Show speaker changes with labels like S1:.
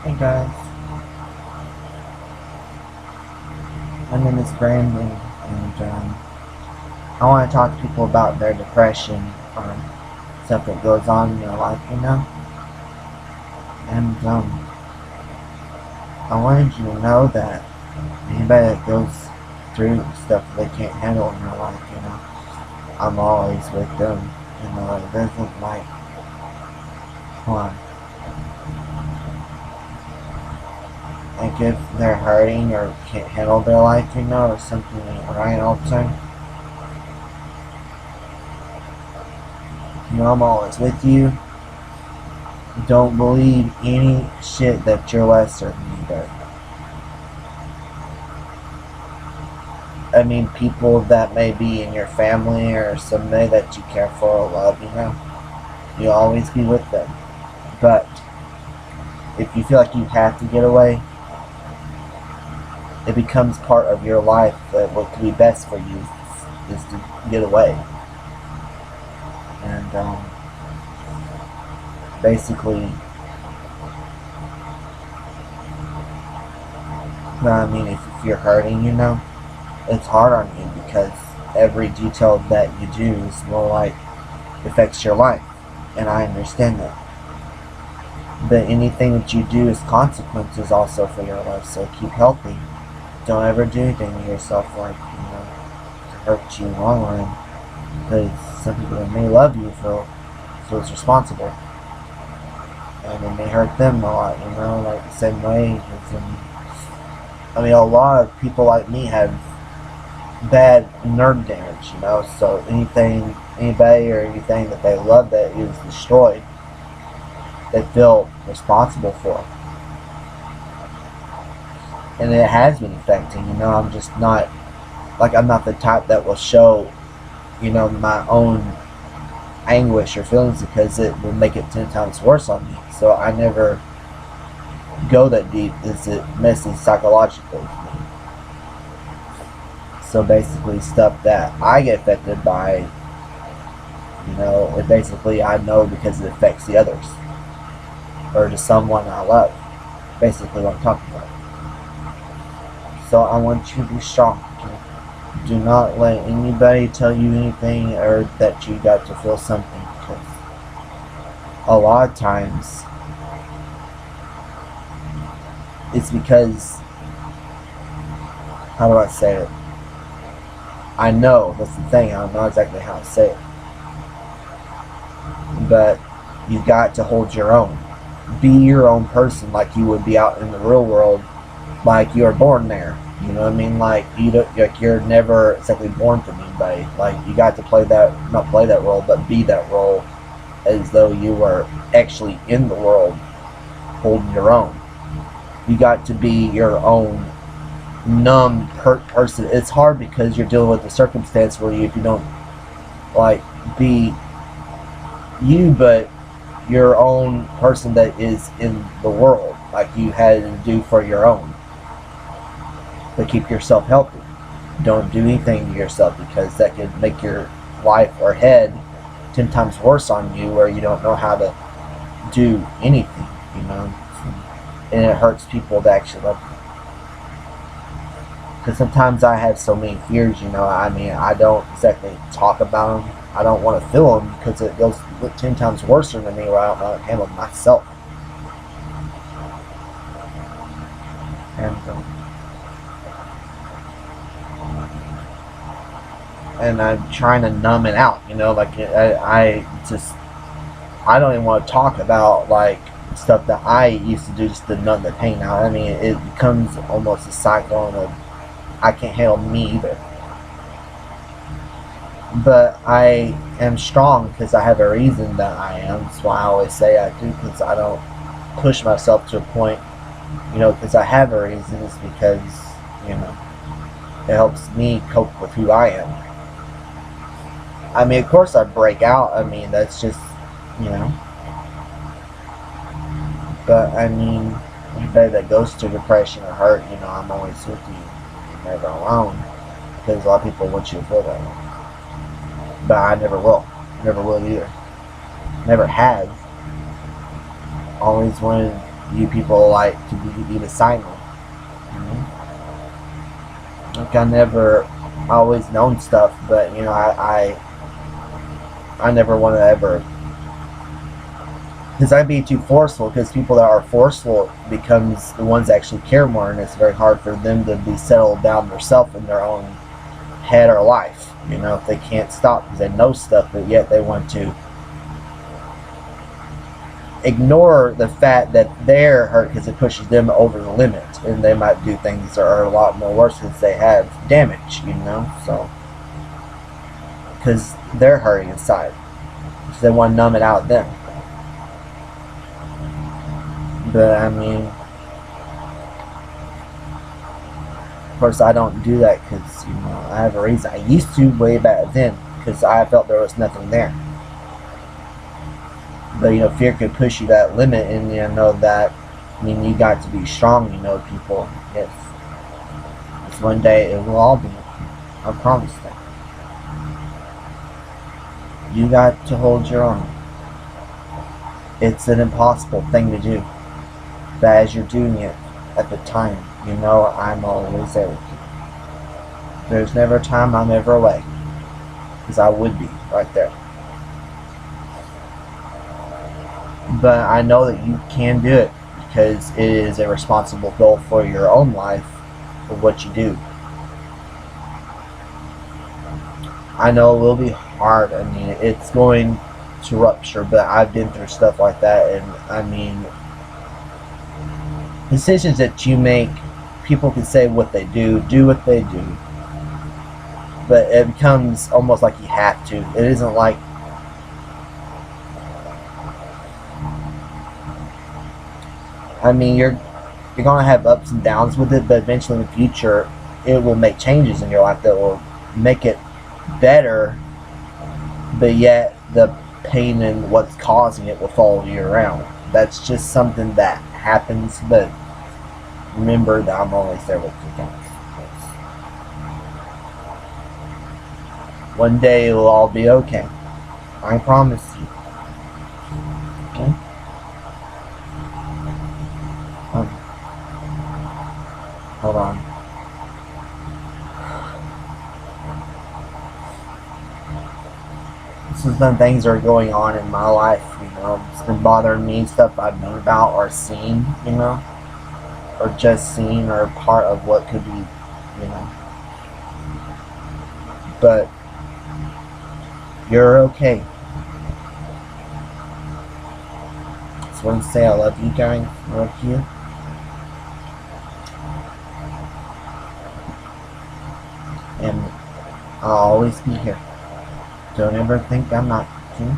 S1: Hey guys, my name is Brandon, and I want to talk to people about their depression or stuff that goes on in their life, And I wanted you to know that anybody that goes through stuff they can't handle in their life, I'm always with them. It doesn't like, hold on. Like if they're hurting or can't handle their life, or something ain't right all the time. I'm always with you. Don't believe any shit that you're lesser than either. I mean, people that may be in your family or somebody that you care for or love, you'll always be with them. But if you feel like you have to get away, it becomes part of your life that what could be best for you is to get away. And basically, I mean, if you're hurting, it's hard on you because every detail that you do is more like affects your life, and I understand that. But anything that you do is consequences also for your life, so keep healthy. Don't ever do anything to yourself like, to hurt you in the long run, because some people that may love you feels responsible, and it may hurt them a lot, like the same way. I mean, a lot of people like me have bad nerve damage, so anybody or anything that they love that is destroyed, they feel responsible for. And it has been affecting, I'm just not, I'm not the type that will show, my own anguish or feelings because it will make it 10 times worse on me. So I never go that deep as it messes psychologically with me. So basically stuff that I get affected by, it basically I know because it affects the others. Or to someone I love. Basically what I'm talking about. So I want you to be strong. Do not let anybody tell you anything or that you got to feel something, because a lot of times it's because, how do I say it? I know, that's the thing, I don't know exactly how to say it. But you've got to hold your own. Be your own person like you would be out in the real world, like you are born there. You know what I mean? Like you're never exactly born from anybody. Like you got to not play that role, but be that role as though you were actually in the world, holding your own. You got to be your own numb person. It's hard because you're dealing with a circumstance where if you don't be you, but your own person that is in the world, like you had to do for your own. But keep yourself healthy. Don't do anything to yourself because that could make your life or head 10 times worse on you, where you don't know how to do anything, and it hurts people to actually love you. Because sometimes I have so many fears, I don't exactly talk about them. I don't want to feel them because it goes 10 times worse than me, where I don't know how to handle myself. And I'm trying to numb it out, I don't even want to talk about stuff that I used to do just to numb the pain out. I mean, it becomes almost a cycle of I can't handle me either. But I am strong because I have a reason that I am. That's why I always say I do, because I don't push myself to a point, because I have a reason. It's because, it helps me cope with who I am. I mean, of course I break out. I mean, that's just, But, I mean, anybody that goes through depression or hurt, I'm always with you. You're never alone. Because a lot of people want you to feel that way. But I never will. Never will either. Never have. Always wanted You people like to be beside me. You know? Like I never always known stuff, but you know, I never want to ever, because I'd be too forceful. Because people that are forceful becomes the ones that actually care more, and it's very hard for them to be settled down themselves in their own head or life. You know, if they can't stop because they know stuff, but yet they want to ignore the fact that they're hurt because it pushes them over the limit, and they might do things that are a lot more worse because they have damage. You know, so because they're hurting inside, so they want to numb it out of them. But I mean, of course, I don't do that because you know I have a reason. I used to way back then because I felt there was nothing there. But you know, fear could push you that limit, and you know that. I mean, you got to be strong. You know, people. It's one day it will all be. I promise that. You got to hold your own. It's an impossible thing to do. But as you're doing it at the time, you know I'm always there with you. There's never a time I'm ever away, because I would be right there. But I know that you can do it, because it is a responsible goal for your own life, for what you do. I know it will be hard. I mean, it's going to rupture, but I've been through stuff like that, and I mean, decisions that you make, people can say what they do what they do, but it becomes almost like you have to. It isn't like, I mean, you're gonna have ups and downs with it, but eventually in the future, it will make changes in your life that will make it better. But yet, the pain and what's causing it will follow you around. That's just something that happens. But remember that I'm always there with you guys. One day it will all be okay. I promise you. Okay? Hold on. Some things are going on in my life, you know. It's been bothering me, stuff I've known about or seen, you know. Or just seen or part of what could be, you know. But you're okay. Just want to say I love you guys. I love you. And I'll always be here. Don't ever think I'm not. Okay?